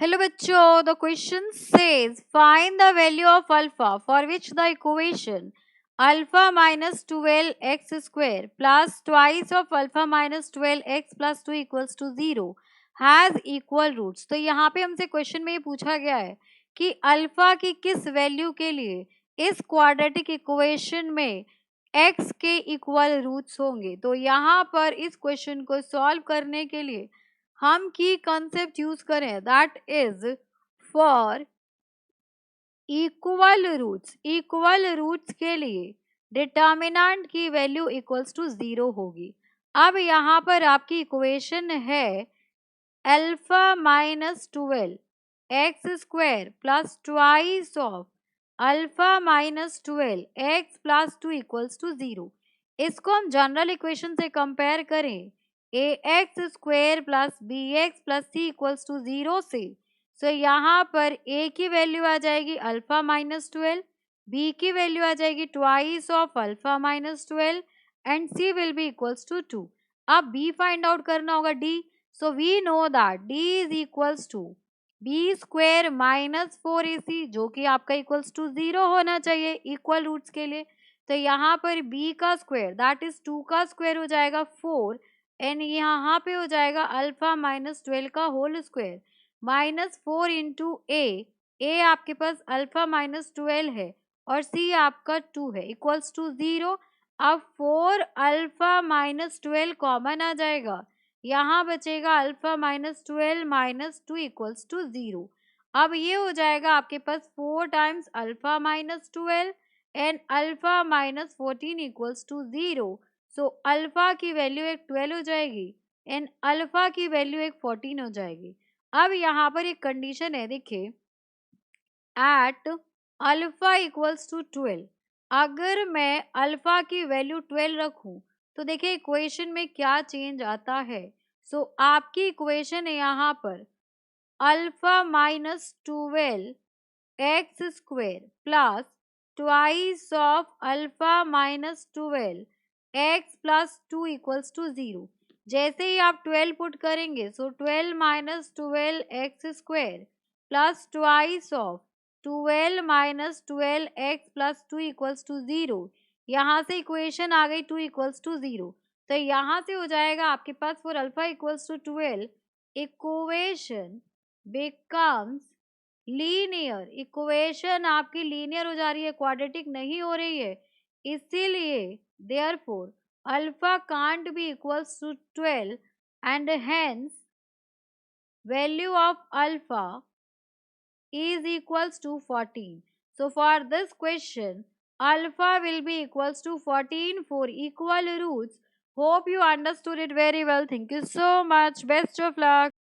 Hello बच्चों, the question says find the value of alpha for which the equation alpha minus 12x square plus twice of alpha minus 12x plus 2 equals to 0 has equal roots। तो यहाँ पे हमसे question में ये पूछा गया है कि अल्फा की किस वैल्यू के लिए इस क्वाड्रेटिक इक्वेशन में x के इक्वल रूट्स होंगे। तो यहाँ पर इस क्वेश्चन को सॉल्व करने के लिए हम की कंसेप्ट यूज करें that is for equal roots के लिए डिटर्मिनेंट की वैल्यू इक्वल्स टू 0 होगी। अब यहाँ पर आपकी इक्वेशन है alpha minus 12 x square plus twice of alpha minus 12 x plus 2 equals to 0। इसको हम जनरल इक्वेशन से कंपेयर करें a x square plus b x plus c equals to 0 से। सो यहाँ पर ए की वैल्यू आ जाएगी अल्फा माइनस 12, बी की वैल्यू आ जाएगी twice of alpha minus 12 and c will be equals to 2। अब बी फाइंड आउट करना होगा d. So we know that D is equals to B square minus 4AC जो कि आपका equals to 0 होना चाहिए इक्वल रूट्स के लिए। तो यहाँ पर B का स्क्वायर दैट इज 2 का स्क्वायर हो जाएगा 4 एंड यहाँ पे हो जाएगा अल्फा माइनस 12 का होल स्क्वायर माइनस 4 इंटू ए आपके पास अल्फा माइनस 12 है और C आपका 2 है इक्वल्स टू 0। अब 4 अल्फा माइनस 12 कॉमन आ जाएगा, यहाँ बचेगा alpha minus 12 minus 2 equals to 0। अब ये हो जाएगा आपके पास 4 times alpha minus 12 and alpha minus 14 equals to 0। So alpha की वैल्यू एक 12 हो जाएगी एंड अल्फा की वैल्यू एक 14 हो जाएगी। अब यहाँ पर एक कंडीशन है, देखिए एट अल्फा इक्वल्स टू 12 अगर मैं अल्फा की वैल्यू 12 रखूं तो देखिए इक्वेशन में क्या चेंज आता है। सो आपकी इक्वेशन है यहाँ पर alpha minus 12 x square plus twice of alpha minus 12 x plus 2 equals to 0। जैसे ही आप 12 पुट करेंगे so 12 minus 12 x square plus twice of 12 minus 12 x plus 2 equals to 0। यहाँ से इक्वेशन आ गई 2 इक्वल्स टू 0। तो यहाँ से हो जाएगा आपके पास for alpha equals to 12 equation becomes linear. Equation आपकी लीनियर हो जा रही है, क्वाड्रेटिक नहीं हो रही है, इसीलिए therefore alpha can't be equals to 12 and hence value of alpha is equals to 14. So for this question alpha will be equals to 14 for equal roots. Hope you understood it very well. Thank you so much. Best of luck.